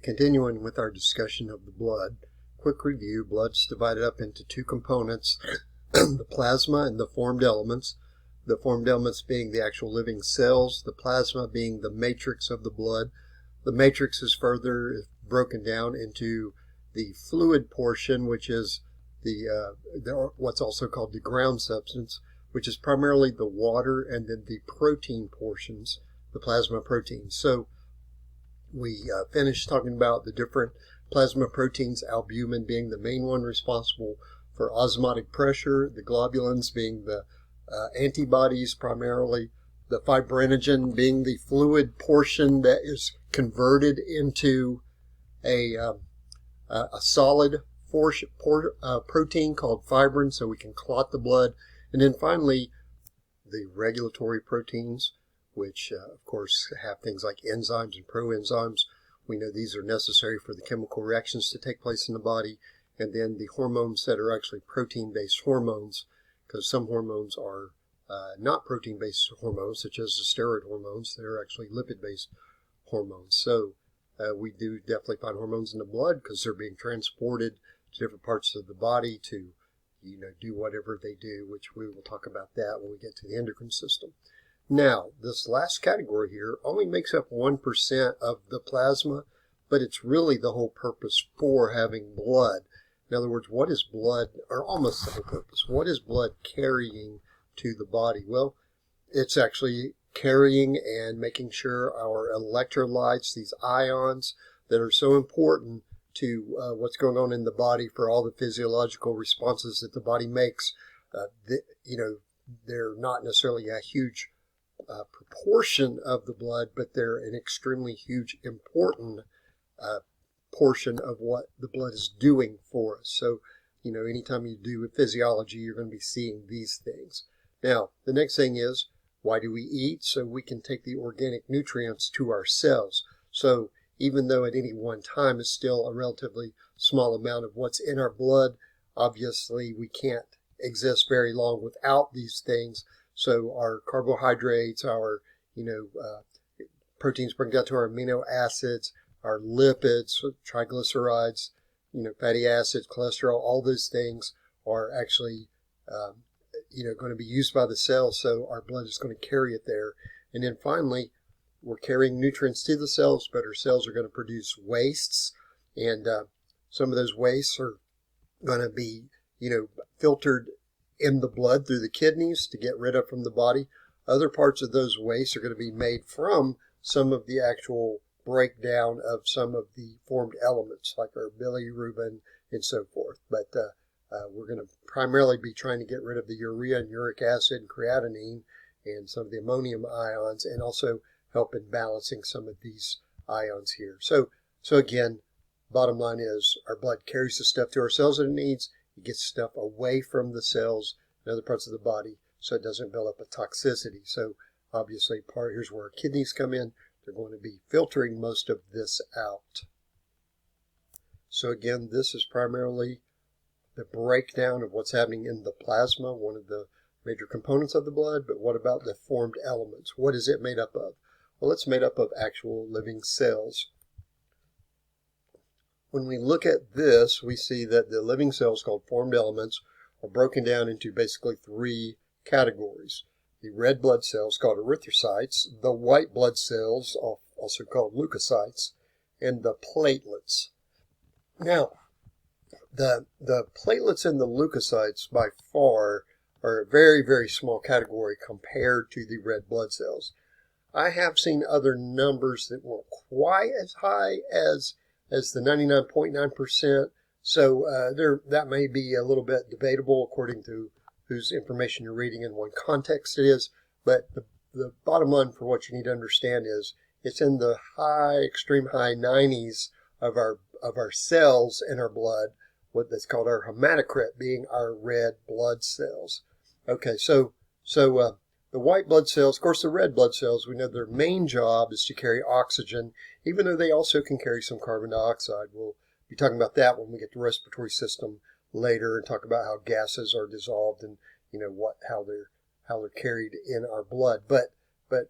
Continuing with our discussion of the blood, quick review: blood's divided up into two components, the plasma and the formed elements. The formed elements being the actual living cells, the plasma being the matrix of the blood. The matrix is further broken down into the fluid portion, which is what's also called the ground substance, which is primarily the water, and then the protein portions, the plasma proteins. So we finished talking about the different plasma proteins, albumin being the main one responsible for osmotic pressure, the globulins being the antibodies primarily, the fibrinogen being the fluid portion that is converted into a solid protein called fibrin so we can clot the blood, and then finally the regulatory proteins, which of course have things like enzymes and proenzymes. We know these are necessary for the chemical reactions to take place in the body, and then the hormones that are actually protein-based hormones, because some hormones are not protein-based hormones, such as the steroid hormones. They're actually lipid-based hormones. So we do definitely find hormones in the blood because they're being transported to different parts of the body to, do whatever they do, which we will talk about that when we get to the endocrine system. Now, this last category here only makes up 1% of the plasma, but it's really the whole purpose for having blood. In other words, what is blood, or almost the whole purpose, what is blood carrying to the body? Well, it's actually carrying and making sure our electrolytes, these ions that are so important to what's going on in the body for all the physiological responses that the body makes, they're not necessarily a huge proportion of the blood, but they're an extremely huge, important portion of what the blood is doing for us. So, anytime you do with physiology, you're going to be seeing these things. Now, the next thing is, why do we eat? So we can take the organic nutrients to our cells. So even though at any one time it's still a relatively small amount of what's in our blood, obviously we can't exist very long without these things. So our carbohydrates, our proteins bring down to our amino acids, our lipids, triglycerides, fatty acids, cholesterol, all those things are actually going to be used by the cells, so our blood is going to carry it there. And then finally, we're carrying nutrients to the cells, but our cells are going to produce wastes, and some of those wastes are going to be, filtered in the blood through the kidneys to get rid of from the body. Other parts of those wastes are going to be made from some of the actual breakdown of some of the formed elements, like our bilirubin and so forth. But we're going to primarily be trying to get rid of the urea and uric acid and creatinine and some of the ammonium ions, and also help in balancing some of these ions here. So again, bottom line is our blood carries the stuff to our cells that it needs. It gets stuff away from the cells and other parts of the body so it doesn't build up a toxicity. So obviously here's where our kidneys come in. They're going to be filtering most of this out. So again, this is primarily the breakdown of what's happening in the plasma, one of the major components of the blood. But what about the formed elements? What is it made up of? Well, it's made up of actual living cells. When we look at this, we see that the living cells, called formed elements, are broken down into basically three categories. The red blood cells, called erythrocytes, the white blood cells, also called leukocytes, and the platelets. Now, the platelets and the leukocytes by far are a very, very small category compared to the red blood cells. I have seen other numbers that weren't quite as high as the 99.9%. So that may be a little bit debatable according to whose information you're reading and what context it is. But the bottom line for what you need to understand is it's in the extreme high 90s of our cells in our blood, what that's called our hematocrit, being our red blood cells. Okay, so the white blood cells, of course the red blood cells, we know their main job is to carry oxygen, even though they also can carry some carbon dioxide. We'll be talking about that when we get to the respiratory system later and talk about how gases are dissolved and how they're carried in our blood. But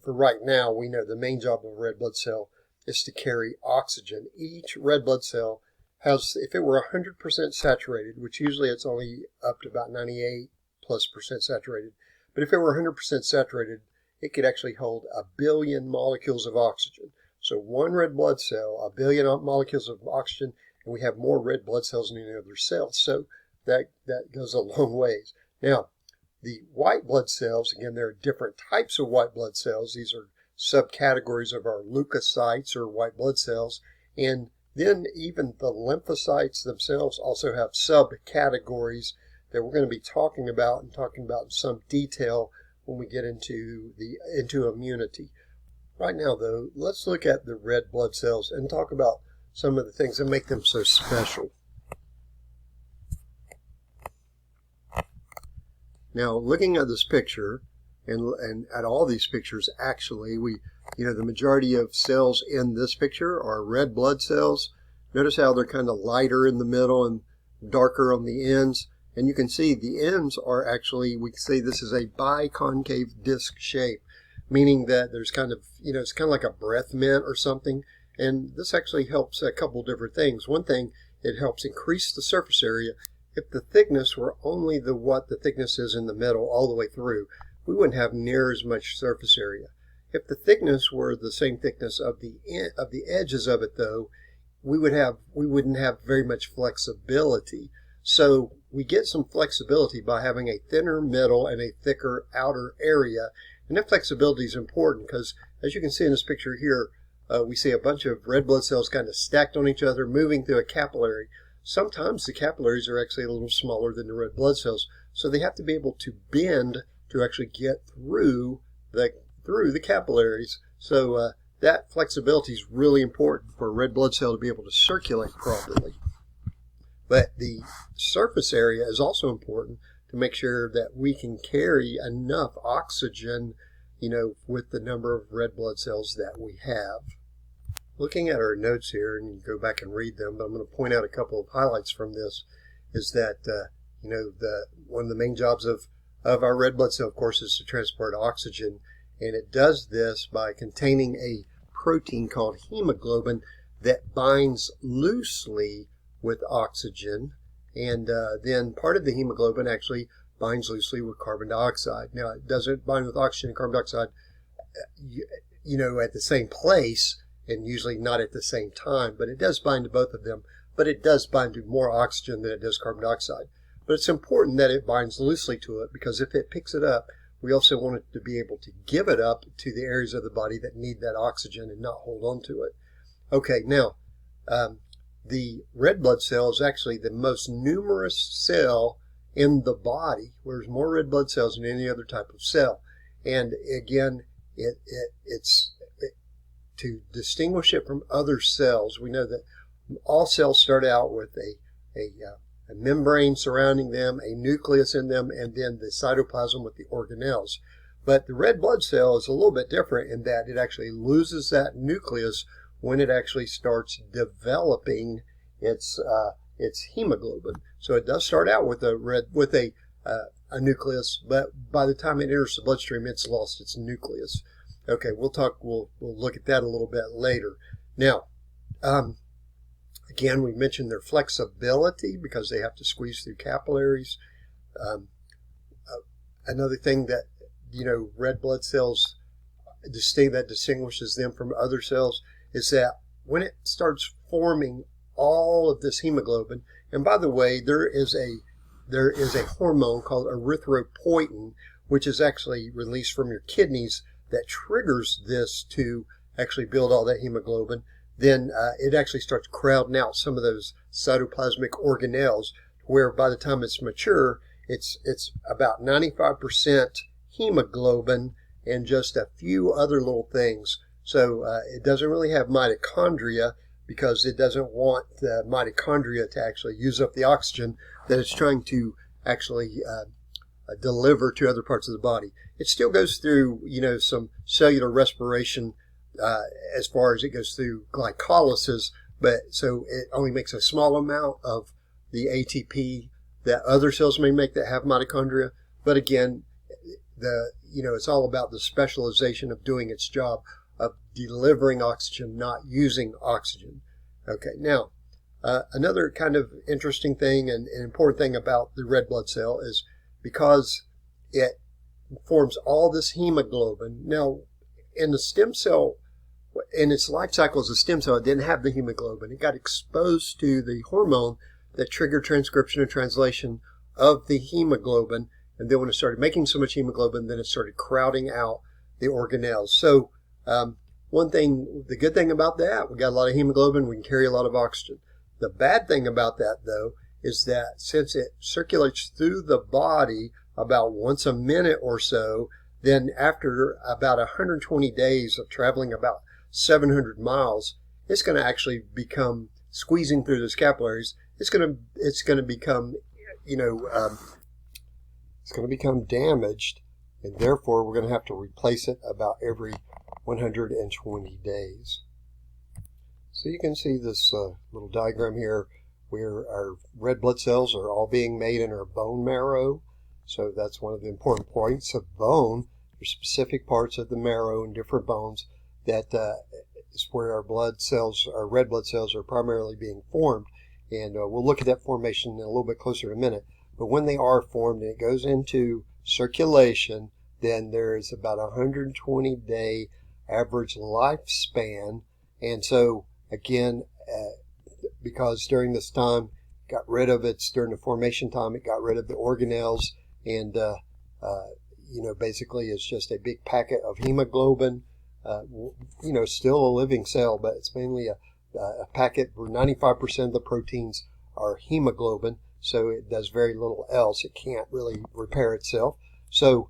for right now, we know the main job of a red blood cell is to carry oxygen. Each red blood cell has, if it were 100% saturated, which usually it's only up to about 98+% saturated, but if it were 100% saturated, it could actually hold 1 billion molecules of oxygen. So one red blood cell, 1 billion molecules of oxygen, and we have more red blood cells than any other cells. So that goes a long ways. Now, the white blood cells, again, there are different types of white blood cells. These are subcategories of our leukocytes or white blood cells. And then even the lymphocytes themselves also have subcategories that we're going to be talking about in some detail when we get into immunity. Right now, though, let's look at the red blood cells and talk about some of the things that make them so special. Now, looking at this picture, and at all these pictures, actually, the majority of cells in this picture are red blood cells. Notice how they're kind of lighter in the middle and darker on the ends. And you can see the ends are actually, we can say this is a biconcave disc shape, meaning that there's kind of, it's kind of like a breath mint or something. And this actually helps a couple different things. One thing, it helps increase the surface area. If the thickness were only what the thickness is in the middle all the way through, we wouldn't have near as much surface area. If the thickness were the same thickness of the edges of it, though, we wouldn't have very much flexibility. So we get some flexibility by having a thinner middle and a thicker outer area. And that flexibility is important because, as you can see in this picture here, we see a bunch of red blood cells kind of stacked on each other, moving through a capillary. Sometimes the capillaries are actually a little smaller than the red blood cells, so they have to be able to bend to actually get through the capillaries. So that flexibility is really important for a red blood cell to be able to circulate properly. But the surface area is also important to make sure that we can carry enough oxygen, with the number of red blood cells that we have. Looking at our notes here, and you can go back and read them, but I'm going to point out a couple of highlights from this, is that, one of the main jobs of our red blood cell, of course, is to transport oxygen. And it does this by containing a protein called hemoglobin that binds loosely with oxygen. And then part of the hemoglobin actually binds loosely with carbon dioxide. Now, it doesn't bind with oxygen and carbon dioxide, at the same place, and usually not at the same time, but it does bind to both of them. But it does bind to more oxygen than it does carbon dioxide. But it's important that it binds loosely to it, because if it picks it up, we also want it to be able to give it up to the areas of the body that need that oxygen and not hold on to it. Okay, now, the red blood cell is actually the most numerous cell in the body. There's more red blood cells than any other type of cell. And again, it's to distinguish it from other cells. We know that all cells start out with a membrane surrounding them, a nucleus in them, and then the cytoplasm with the organelles. But the red blood cell is a little bit different in that it actually loses that nucleus when it actually starts developing its hemoglobin. So it does start out with a nucleus, but by the time it enters the bloodstream, it's lost its nucleus. Okay, we'll look at that a little bit later. Now, again, we mentioned their flexibility because they have to squeeze through capillaries. Another thing that, red blood cells that distinguishes them from other cells is that when it starts forming all of this hemoglobin, and by the way, there is a hormone called erythropoietin, which is actually released from your kidneys that triggers this to actually build all that hemoglobin. Then it actually starts crowding out some of those cytoplasmic organelles, where by the time it's mature, it's about 95% hemoglobin and just a few other little things. So it doesn't really have mitochondria because it doesn't want the mitochondria to actually use up the oxygen that it's trying to actually deliver to other parts of the body. It still goes through, some cellular respiration as far as it goes through glycolysis, but so it only makes a small amount of the ATP that other cells may make that have mitochondria. But again, it's all about the specialization of doing its job of delivering oxygen, not using oxygen. Okay, now, another kind of interesting thing and important thing about the red blood cell is because it forms all this hemoglobin. Now, in the stem cell, in its life cycle as a stem cell, it didn't have the hemoglobin. It got exposed to the hormone that triggered transcription and translation of the hemoglobin. And then when it started making so much hemoglobin, then it started crowding out the organelles. So one thing, the good thing about that, we got a lot of hemoglobin, we can carry a lot of oxygen. The bad thing about that, though, is that since it circulates through the body about once a minute or so, then after about 120 days of traveling about 700 miles, it's going to actually become, squeezing through those capillaries, it's going to become, it's going to become damaged, and therefore we're going to have to replace it about every 120 days. So you can see this little diagram here where our red blood cells are all being made in our bone marrow. So that's one of the important points of bone. There's specific parts of the marrow and different bones that is where our blood cells, our red blood cells, are primarily being formed. And we'll look at that formation in a little bit closer in a minute. But when they are formed and it goes into circulation, then there is about a 120-day average lifespan. And so, again, because during this time, during the formation time, it got rid of the organelles, and basically it's just a big packet of hemoglobin. Still a living cell, but it's mainly a packet where 95% of the proteins are hemoglobin, so it does very little else. It can't really repair itself. So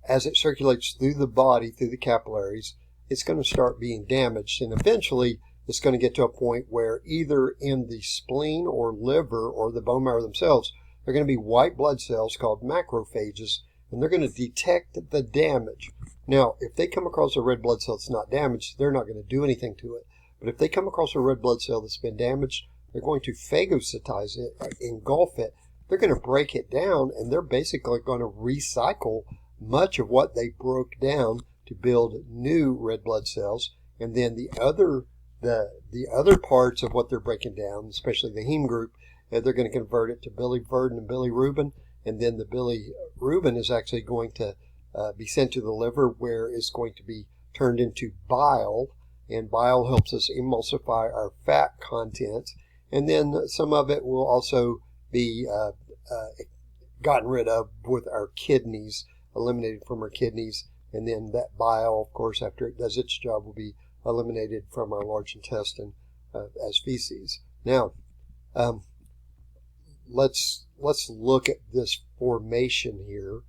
as it circulates through the body, through the capillaries, it's going to start being damaged, and eventually it's going to get to a point where either in the spleen or liver or the bone marrow themselves, they're going to be white blood cells called macrophages, and they're going to detect the damage. Now, if they come across a red blood cell that's not damaged, they're not going to do anything to it. But if they come across a red blood cell that's been damaged, they're going to phagocytize it, engulf it. They're going to break it down, and they're basically going to recycle much of what they broke down to build new red blood cells. And then the other parts of what they're breaking down, especially the heme group, they're going to convert it to biliverdin and bilirubin. And then the bilirubin is actually going to be sent to the liver, where it's going to be turned into bile, and bile helps us emulsify our fat content, and then some of it will also be gotten rid of with our kidneys, eliminated from our kidneys, and then that bile, of course, after it does its job, will be eliminated from our large intestine as feces. Now, let's look at this formation here.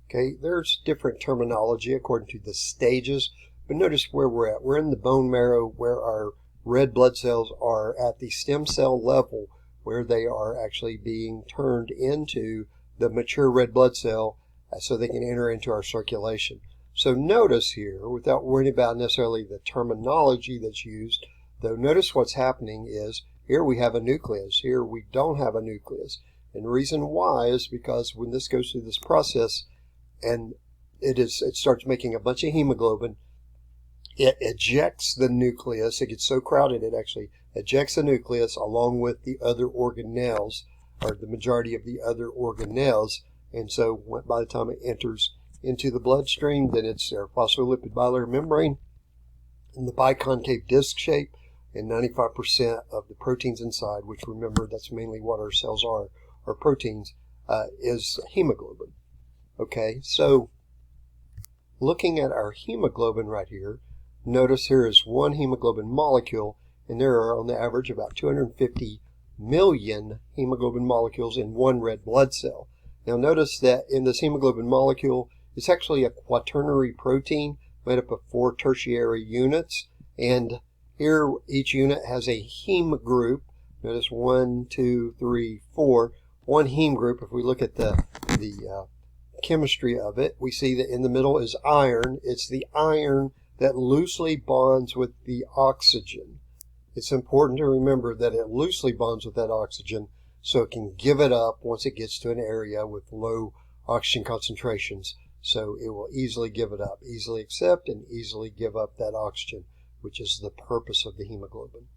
Okay, there's different terminology according to the stages, but notice where we're at. We're in the bone marrow where our red blood cells are at the stem cell level, where they are actually being turned into the mature red blood cell so they can enter into our circulation. So notice here, without worrying about necessarily the terminology that's used, though, notice what's happening is here we have a nucleus. Here we don't have a nucleus. And the reason why is because when this goes through this process, and it starts making a bunch of hemoglobin, it ejects the nucleus. It gets so crowded it actually ejects the nucleus along with the other organelles, or the majority of the other organelles. And so by the time it enters into the bloodstream, then it's our phospholipid bilayer membrane in the biconcave disc shape, and 95% of the proteins inside, which, remember, that's mainly what our cells are proteins, is hemoglobin. Okay, so looking at our hemoglobin right here, notice here is one hemoglobin molecule, and there are on the average about 250 million hemoglobin molecules in one red blood cell. Now notice that in this hemoglobin molecule, it's actually a quaternary protein made up of 4 tertiary units, and here each unit has a heme group. Notice 1, 2, 3, 4. One heme group. If we look at the chemistry of it, we see that in the middle is iron. It's the iron that loosely bonds with the oxygen. It's important to remember that it loosely bonds with that oxygen so it can give it up once it gets to an area with low oxygen concentrations. So it will easily give it up, easily accept and easily give up that oxygen, which is the purpose of the hemoglobin.